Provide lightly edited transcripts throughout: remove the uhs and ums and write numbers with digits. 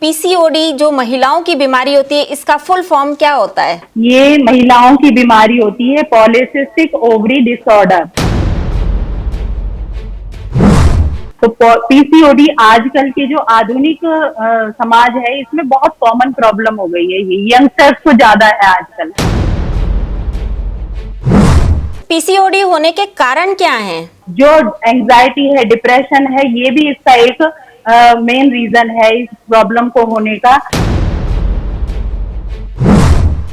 PCOD जो महिलाओं की बीमारी होती है, इसका फुल फॉर्म क्या होता है? ये महिलाओं की बीमारी होती है, पॉलीसिस्टिक ओवरी डिसऑर्डर। तो पीसीओडी आजकल के जो आधुनिक समाज है, इसमें बहुत कॉमन प्रॉब्लम हो गई है। ये यंगस्टर्स को ज्यादा है आजकल। पीसीओडी होने के कारण क्या हैं? जो एंजाइटी है, डिप्रेशन है, ये भी इसका एक मेन रीजन है इस प्रॉब्लम को होने का।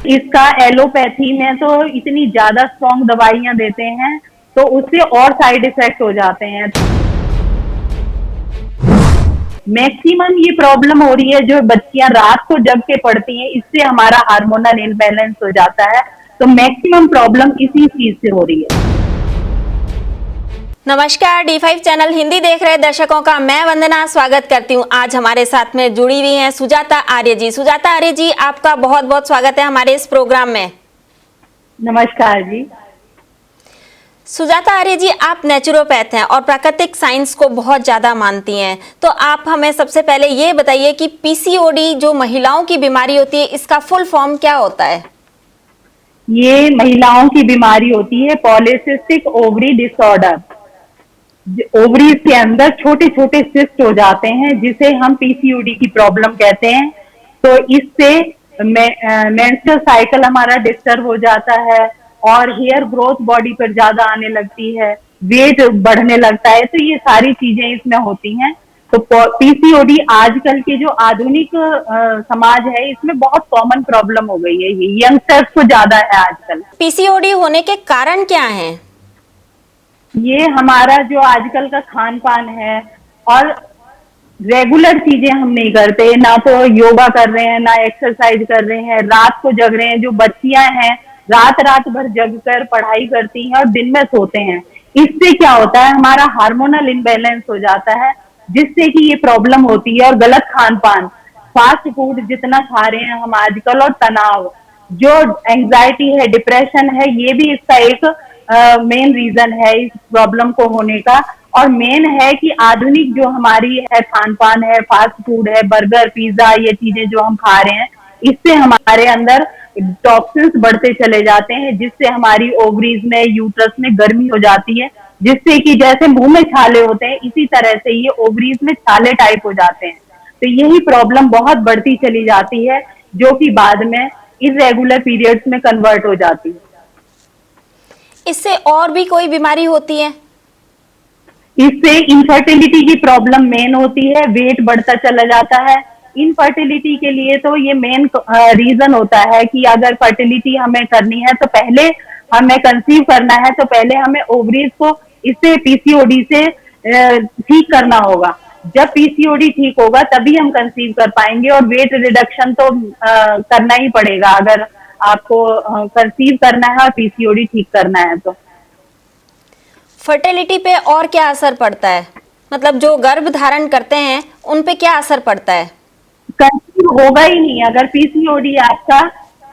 इसका एलोपैथी में तो इतनी ज्यादा स्ट्रॉन्ग दवाइयां देते हैं, तो उससे और साइड इफेक्ट हो जाते हैं। मैक्सिमम ये प्रॉब्लम हो रही है, जो बच्चियां रात को जग के पढ़ती हैं, इससे हमारा हार्मोनल इम्बैलेंस हो जाता है। तो मैक्सिमम प्रॉब्लम इसी चीज से हो रही है। नमस्कार, D5 चैनल हिंदी देख रहे दर्शकों का मैं वंदना स्वागत करती हूं। आज हमारे साथ में जुड़ी हुई हैं सुजाता आर्य जी। सुजाता आर्य जी, आपका बहुत बहुत स्वागत है हमारे इस प्रोग्राम में। नमस्कार जी। सुजाता आर्य जी, आप नेचुरोपैथ हैं और प्राकृतिक साइंस को बहुत ज्यादा मानती हैं, तो आप हमें सबसे पहले ये बताइए कि पीसीओडी जो महिलाओं की बीमारी होती है, इसका फुल फॉर्म क्या होता है? ये महिलाओं की बीमारी होती है, पॉलीसिस्टिक ओवरी डिसऑर्डर। ओवरीज के अंदर छोटे छोटे सिस्ट हो जाते हैं, जिसे हम पीसीओडी की प्रॉब्लम कहते हैं। तो इससे मेंस्ट्रुअल साइकिल हमारा डिस्टर्ब हो जाता है और हेयर ग्रोथ बॉडी पर ज्यादा आने लगती है, वेट बढ़ने लगता है। तो ये सारी चीजें इसमें होती हैं। तो पीसीओडी आजकल के जो आधुनिक समाज है, इसमें बहुत कॉमन प्रॉब्लम हो गई है। ये यंगस्टर्स को ज्यादा है आजकल। पीसीओडी होने के कारण क्या हैं? ये हमारा जो आजकल का खान पान है, और रेगुलर चीजें हम नहीं करते, ना तो योगा कर रहे हैं, ना एक्सरसाइज कर रहे हैं, रात को जग रहे हैं। जो बच्चियां हैं, रात रात भर जग कर पढ़ाई करती हैं और दिन में सोते हैं। इससे क्या होता है, हमारा हार्मोनल इम्बैलेंस हो जाता है, जिससे कि ये प्रॉब्लम होती है। और गलत खान पान, फास्ट फूड जितना खा रहे हैं हम आजकल, और तनाव, जो एंजाइटी है, डिप्रेशन है, ये भी इसका एक मेन रीजन है इस प्रॉब्लम को होने का। और मेन है कि आधुनिक जो हमारी है खान पान है, फास्ट फूड है, बर्गर, पिज्जा, ये चीजें जो हम खा रहे हैं, इससे हमारे अंदर टॉक्सिन्स बढ़ते चले जाते हैं, जिससे हमारी ओवरीज में, यूट्रस में गर्मी हो जाती है, जिससे कि जैसे मुंह में छाले होते हैं, इसी तरह से ये ओवरीज में छाले टाइप हो जाते हैं। तो यही प्रॉब्लम बहुत बढ़ती चली जाती है, जो कि बाद में इरेगुलर पीरियड्स में कन्वर्ट हो जाती है। इससे और भी कोई बीमारी होती है? इससे इनफर्टिलिटी की प्रॉब्लम मेन होती है, वेट बढ़ता चला जाता है। इनफर्टिलिटी के लिए तो ये मेन रीजन होता है कि अगर फर्टिलिटी हमें करनी है, तो पहले हमें कंसीव करना है, तो पहले हमें ओवरीज को इससे पीसीओडी से ठीक करना होगा। जब पीसीओडी ठीक होगा तभी हम कंसीव कर पाएंगे। और वेट रिडक्शन तो करना ही पड़ेगा अगर आपको कंसीव करना है और पीसीओडी ठीक करना है। तो फर्टिलिटी पे और क्या असर पड़ता है? मतलब जो गर्भ धारण करते हैं उन पे क्या असर पड़ता है? कंसीव होगा ही नहीं अगर पीसीओडी आपका,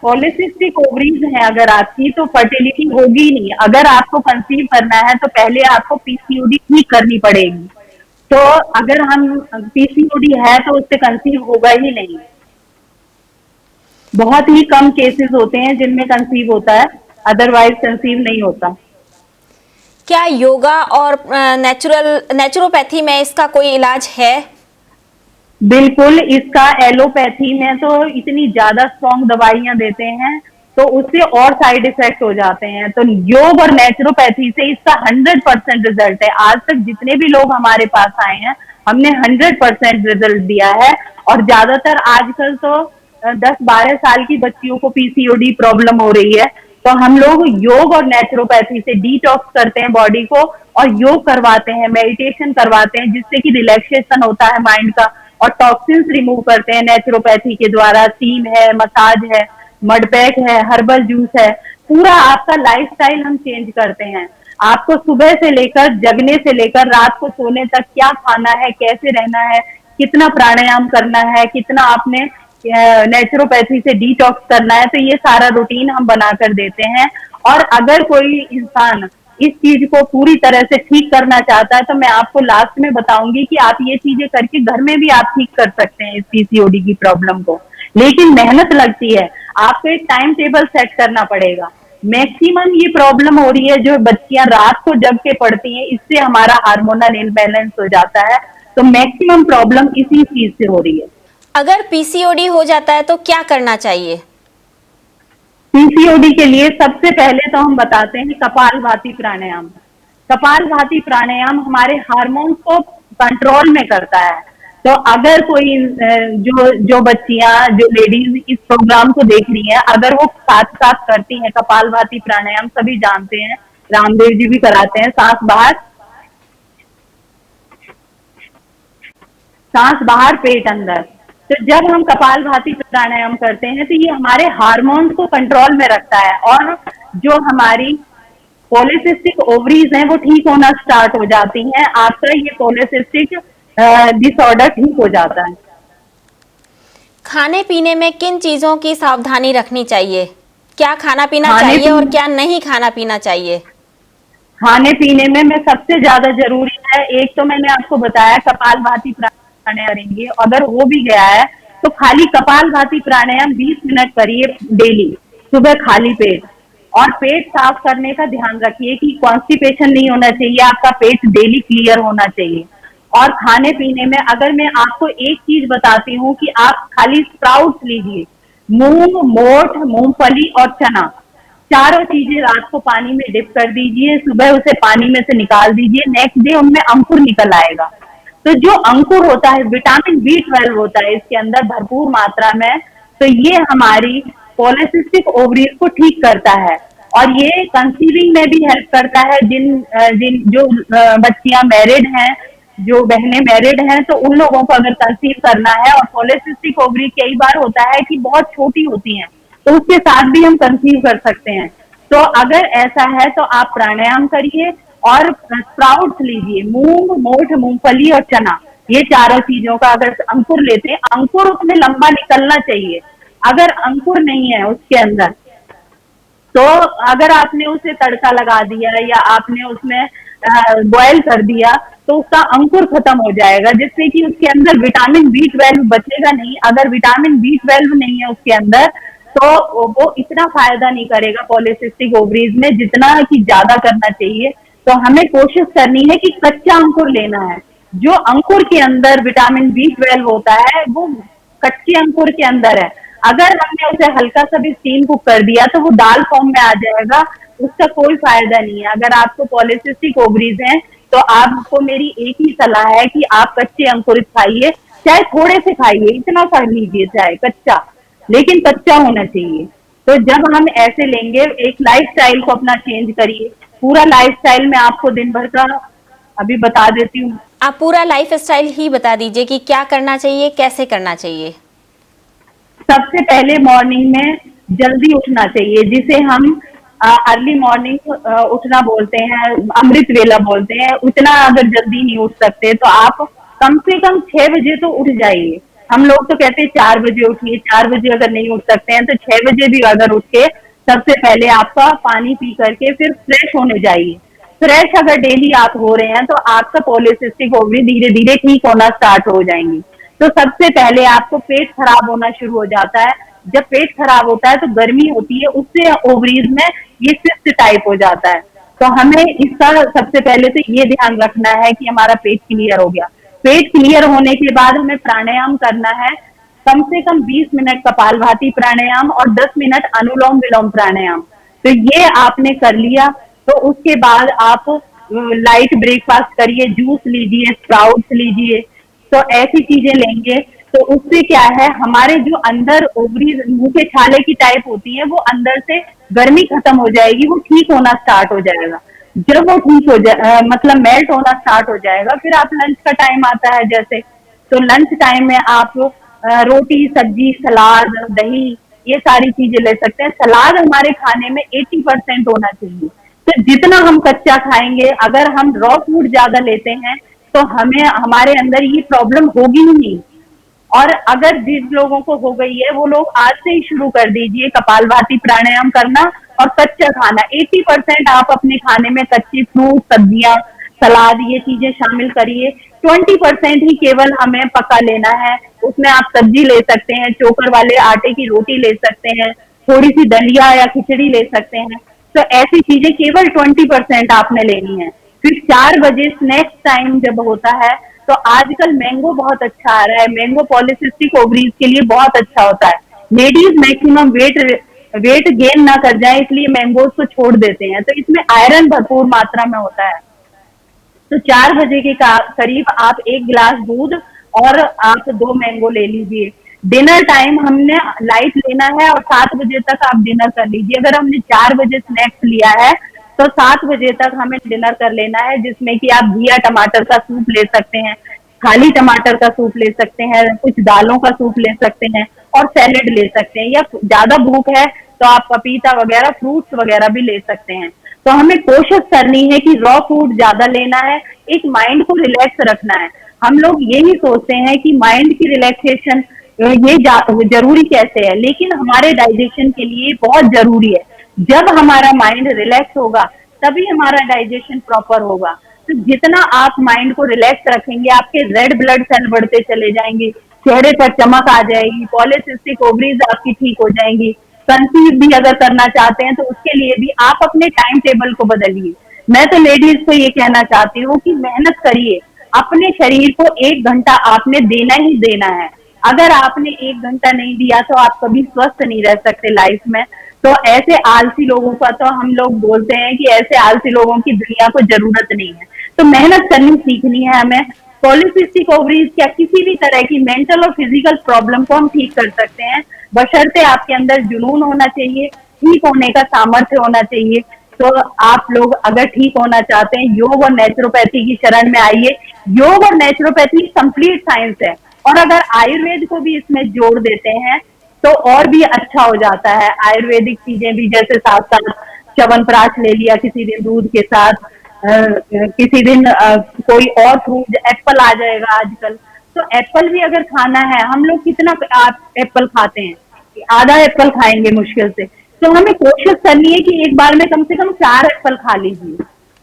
पॉलीसिस्टिक ओवरीज है अगर आपकी, तो फर्टिलिटी होगी ही नहीं। अगर आपको कंसीव करना है तो पहले आपको पीसीओडी ठीक करनी पड़ेगी। तो अगर हम पीसीओडी है तो उससे कंसीव होगा ही नहीं। बहुत ही कम केसेस होते हैं जिनमें कंसीव होता है, अदरवाइज कंसीव नहीं होता। क्या योगा और नेचुरोपैथी में इसका कोई इलाज है? बिल्कुल, इसका एलोपैथी में तो इतनी ज्यादा स्ट्रॉन्ग दवाइयां देते हैं, तो उससे और साइड इफेक्ट हो जाते हैं। तो योग और नेचुरोपैथी से इसका 100% रिजल्ट है। आज तक जितने भी लोग हमारे पास आए हैं, हमने 100% रिजल्ट दिया है। और ज्यादातर आजकल तो 10-12 साल की बच्चियों को पीसीओडी प्रॉब्लम हो रही है। तो हम लोग योग और नेचुरोपैथी से डिटॉक्स करते हैं बॉडी को, और योग करवाते हैं, मेडिटेशन करवाते हैं, जिससे कि रिलैक्सेशन होता है माइंड का, और टॉक्सिन्स रिमूव करते हैं नेचुरोपैथी के द्वारा। स्टीम है, मसाज है, मड पैक है, हर्बल जूस है, पूरा आपका लाइफस्टाइल हम चेंज करते हैं। आपको सुबह से लेकर, जगने से लेकर रात को सोने तक क्या खाना है, कैसे रहना है, कितना प्राणायाम करना है, कितना आपने नेचुरोपैथी से डिटॉक्स करना है, तो ये सारा रूटीन हम बना कर देते हैं। और अगर कोई इंसान इस चीज को पूरी तरह से ठीक करना चाहता है, तो मैं आपको लास्ट में बताऊंगी कि आप ये चीजें करके घर में भी आप ठीक कर सकते हैं इस पीसीओडी की प्रॉब्लम को। लेकिन मेहनत लगती है, आपको एक टाइम टेबल सेट करना पड़ेगा। मैक्सिमम ये प्रॉब्लम हो रही है जो बच्चियां रात को जग के पढ़ती हैं, इससे हमारा हार्मोनल इम्बैलेंस हो जाता है। तो मैक्सिमम प्रॉब्लम इसी चीज से हो रही है। अगर पीसीओडी हो जाता है तो क्या करना चाहिए? पीसीओडी के लिए सबसे पहले तो हम बताते हैं कपालभाति प्राणायाम। कपालभाति प्राणायाम हमारे हार्मोन्स को कंट्रोल में करता है। तो अगर कोई जो बच्चियां, जो लेडीज इस प्रोग्राम को देख रही हैं, अगर वो साथ साथ करती हैं कपालभाति प्राणायाम, सभी जानते हैं, रामदेव जी भी कराते हैं, सांस बाहर पेट अंदर। तो जब हम कपालभाति प्राणायाम करते हैं तो ये हमारे हार्मोन्स को कंट्रोल में रखता है, और जो हमारी पॉलीसिस्टिक ओवरीज हैं वो ठीक होना स्टार्ट हो जाती हैं। आपका ये पॉलीसिस्टिक डिसऑर्डर ठीक हो जाता है। खाने पीने में किन चीजों की सावधानी रखनी चाहिए? क्या खाना पीना खाने चाहिए और पीने क्या नहीं खाना पीना चाहिए? खाने पीने में सबसे ज्यादा जरूरी है, एक तो मैंने आपको बताया कपालभाति प्राणायाम करेंगे, अगर हो भी गया है तो खाली कपालभाति प्राणायाम 20 मिनट करिए डेली, सुबह खाली पेट। और पेट साफ करने का ध्यान रखिए कि कॉन्स्टिपेशन नहीं होना चाहिए, आपका पेट डेली क्लियर होना चाहिए। और खाने पीने में अगर मैं आपको एक चीज बताती हूँ कि आप खाली स्प्राउट्स लीजिए, मूंग, मोठ, मूंगफली और चना, चारों चीजें रात को पानी में डिप कर दीजिए, सुबह उसे पानी में से निकाल दीजिए, नेक्स्ट डे उनमें अंकुर निकल आएगा। तो जो अंकुर होता है, विटामिन B12 होता है इसके अंदर भरपूर मात्रा में, तो ये हमारी पॉलीसिस्टिक ओवरीज को ठीक करता है, और ये कंसीविंग में भी हेल्प करता है। जिन जो बच्चियां मैरिड हैं, जो बहनें मैरिड हैं, तो उन लोगों को अगर कंसीव करना है, और पॉलीसिस्टिक ओवरी कई बार होता है कि बहुत छोटी होती हैं, तो उसके साथ भी हम कंसीव कर सकते हैं। तो अगर ऐसा है तो आप प्राणायाम करिए और स्प्राउट्स लीजिए, मूंग, मोठ, मूंगफली और चना, ये चारों चीजों का अगर अंकुर लेते हैं, अंकुर उसमें लंबा निकलना चाहिए। अगर अंकुर नहीं है उसके अंदर, तो अगर आपने उसे तड़का लगा दिया या आपने उसमें बॉयल कर दिया, तो उसका अंकुर खत्म हो जाएगा, जिससे कि उसके अंदर विटामिन B12 बचेगा नहीं। अगर विटामिन B12 नहीं है उसके अंदर, तो वो इतना फायदा नहीं करेगा पॉलीसिस्टिक ओवरीज में जितना कि ज्यादा करना चाहिए। तो हमें कोशिश करनी है कि कच्चा अंकुर लेना है। जो अंकुर के अंदर विटामिन B12 होता है वो कच्चे अंकुर के अंदर है। अगर हमने उसे हल्का सा भी स्टीम कुक कर दिया तो वो दाल फॉर्म में आ जाएगा, उसका कोई फायदा नहीं है। अगर आपको पॉलीसिस्टिक ओवरीज हैं तो आपको मेरी एक ही सलाह है कि आप कच्चे अंकुरित खाइए, चाहे थोड़े से खाइए, इतना खा लीजिए चाहे कच्चा, लेकिन कच्चा होना चाहिए। तो जब हम ऐसे लेंगे, एक लाइफस्टाइल को अपना चेंज करिए। पूरा लाइफस्टाइल मैं आपको दिन भर का अभी बता देती हूँ। आप पूरा लाइफ स्टाइल ही बता दीजिए कि क्या करना चाहिए, कैसे करना चाहिए। सबसे पहले मॉर्निंग में जल्दी उठना चाहिए, जिसे हम अर्ली मॉर्निंग उठना बोलते हैं, अमृत वेला बोलते हैं। उतना अगर जल्दी नहीं उठ सकते तो आप कम से कम 6 बजे तो उठ जाइए। हम लोग तो कहते हैं 4 बजे उठिए, 4 बजे अगर नहीं उठ सकते हैं तो 6 बजे भी अगर उठ के सबसे पहले आपका पानी पी करके फिर फ्रेश होने जाइए। फ्रेश अगर डेली आप हो रहे हैं तो आपका पॉलीसिस्टिक ओवरी धीरे धीरे ठीक होना स्टार्ट हो जाएंगी। तो सबसे पहले आपको पेट खराब होना शुरू हो जाता है। जब पेट खराब होता है तो गर्मी होती है, उससे ओवरीज में ये सिस्ट टाइप हो जाता है। तो हमें इसका सबसे पहले तो ये ध्यान रखना है कि हमारा पेट क्लियर हो गया। पेट क्लियर होने के बाद हमें प्राणायाम करना है, कम से कम 20 मिनट कपालभाति प्राणायाम और 10 मिनट अनुलोम विलोम प्राणायाम। तो ये आपने कर लिया, तो उसके बाद आप लाइट ब्रेकफास्ट करिए, जूस लीजिए, स्प्राउट्स लीजिए। तो ऐसी चीजें लेंगे तो उससे क्या है, हमारे जो अंदर ओवरीज मुंह के छाले की टाइप होती है, वो अंदर से गर्मी खत्म हो जाएगी, वो ठीक होना स्टार्ट हो जाएगा। जब वो ठीक हो जाए, मतलब मेल्ट होना स्टार्ट हो जाएगा, फिर आप लंच का टाइम आता है जैसे, तो लंच टाइम में आप रोटी, सब्जी, सलाद, दही, ये सारी चीजें ले सकते हैं। सलाद हमारे खाने में 80% होना चाहिए। तो जितना हम कच्चा खाएंगे, अगर हम रॉ फूड ज्यादा लेते हैं तो हमें हमारे अंदर ये प्रॉब्लम होगी ही नहीं। और अगर जिन लोगों को हो गई है वो लोग आज से ही शुरू कर दीजिए कपालभाति प्राणायाम करना, और कच्चा खाना 80% आप अपने खाने में कच्चे फ्रूट, सब्जियां, सलाद, ये चीजें शामिल करिए। 20% ही केवल हमें पका लेना है। उसमें आप सब्जी ले सकते हैं, चोकर वाले आटे की रोटी ले सकते हैं, थोड़ी सी दलिया या खिचड़ी ले सकते हैं। तो ऐसी चीजें केवल 20% आपने लेनी है। फिर 4 बजे स्नैक्स टाइम जब होता है, तो आजकल मैंगो बहुत अच्छा आ रहा है। मैंगो पॉलिसिस्टिक ओवरीज के लिए बहुत अच्छा होता है। लेडीज मैक्सिमम वेट गेन ना कर जाए, इसलिए मैंगोज को छोड़ देते हैं। तो इसमें आयरन भरपूर मात्रा में होता है। तो 4 बजे के करीब आप 1 गिलास दूध और आप 2 मैंगो ले लीजिए। डिनर टाइम हमने लाइट लेना है और 7 बजे तक आप डिनर कर लीजिए। अगर हमने 4 बजे स्नैक्स लिया है तो 7 बजे तक हमें डिनर कर लेना है, जिसमें कि आप घिया टमाटर का सूप ले सकते हैं, खाली टमाटर का सूप ले सकते हैं, कुछ दालों का सूप ले सकते हैं और सैलेड ले सकते हैं। या ज्यादा भूख है तो आप पपीता वगैरह, फ्रूट्स वगैरह भी ले सकते हैं। तो हमें कोशिश करनी है कि रॉ फूड ज्यादा लेना है, एक माइंड को रिलैक्स रखना है। हम लोग यही सोचते हैं कि माइंड की रिलैक्सेशन ये जरूरी कैसे है, लेकिन हमारे डाइजेशन के लिए बहुत जरूरी है। जब हमारा माइंड रिलैक्स होगा तभी हमारा डाइजेशन प्रॉपर होगा। तो जितना आप माइंड को रिलैक्स रखेंगे, आपके रेड ब्लड सेल बढ़ते चले जाएंगे, चेहरे पर चमक आ जाएगी, पॉलिसिस्टिक ओवरीज आपकी ठीक हो जाएंगी। कंसीव भी अगर करना चाहते हैं तो उसके लिए भी आप अपने टाइम टेबल को बदलिए। मैं तो लेडीज को ये कहना चाहती हूँ कि मेहनत करिए, अपने शरीर को 1 घंटा आपने देना ही देना है। अगर आपने 1 घंटा नहीं दिया तो आप कभी स्वस्थ नहीं रह सकते लाइफ में। तो ऐसे आलसी लोगों का तो हम लोग बोलते हैं कि ऐसे आलसी लोगों की दुनिया को जरूरत नहीं है। तो मेहनत करनी सीखनी है हमें। पॉलिसिस्टिक ओवरीज क्या किसी भी तरह की मेंटल और फिजिकल प्रॉब्लम को हम ठीक कर सकते हैं, बशर्ते आपके अंदर जुनून होना चाहिए, ठीक होने का सामर्थ्य होना चाहिए। तो आप लोग अगर ठीक होना चाहते हैं, योग और नेचुरोपैथी की शरण में आइए। योग और नेचुरोपैथी कंप्लीट साइंस है, और अगर आयुर्वेद को भी इसमें जोड़ देते हैं तो और भी अच्छा हो जाता है। आयुर्वेदिक चीजें भी, जैसे साथ साथ च्यवनप्राश ले लिया किसी दिन दूध के साथ, किसी दिन कोई और फ्रूट, एप्पल आ जाएगा आजकल। तो एप्पल भी अगर खाना है, हम लोग कितना आप एप्पल खाते हैं, आधा एप्पल खाएंगे मुश्किल से। तो हमें कोशिश करनी है कि एक बार में कम से कम 4 एप्पल खा लीजिए।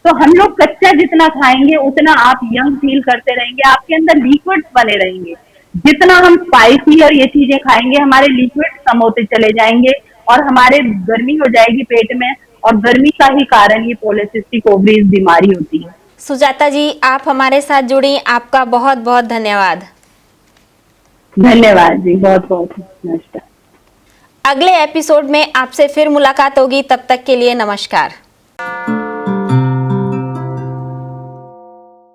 तो हम लोग कच्चा जितना खाएंगे उतना आप यंग फील करते रहेंगे, आपके अंदर लिक्विड्स बने रहेंगे। जितना हम स्पाइसी और ये चीजें खाएंगे, हमारे लिक्विड्स कम होते चले जाएंगे और हमारे गर्मी हो जाएगी पेट में, और गर्मी का ही कारण ये पॉलिसिस्टिक ओवरीज बीमारी होती है। सुजाता जी, आप हमारे साथ जुड़ी, आपका बहुत बहुत धन्यवाद। धन्यवाद जी, बहुत बहुत नमस्कार। अगले एपिसोड में आपसे फिर मुलाकात होगी, तब तक के लिए नमस्कार।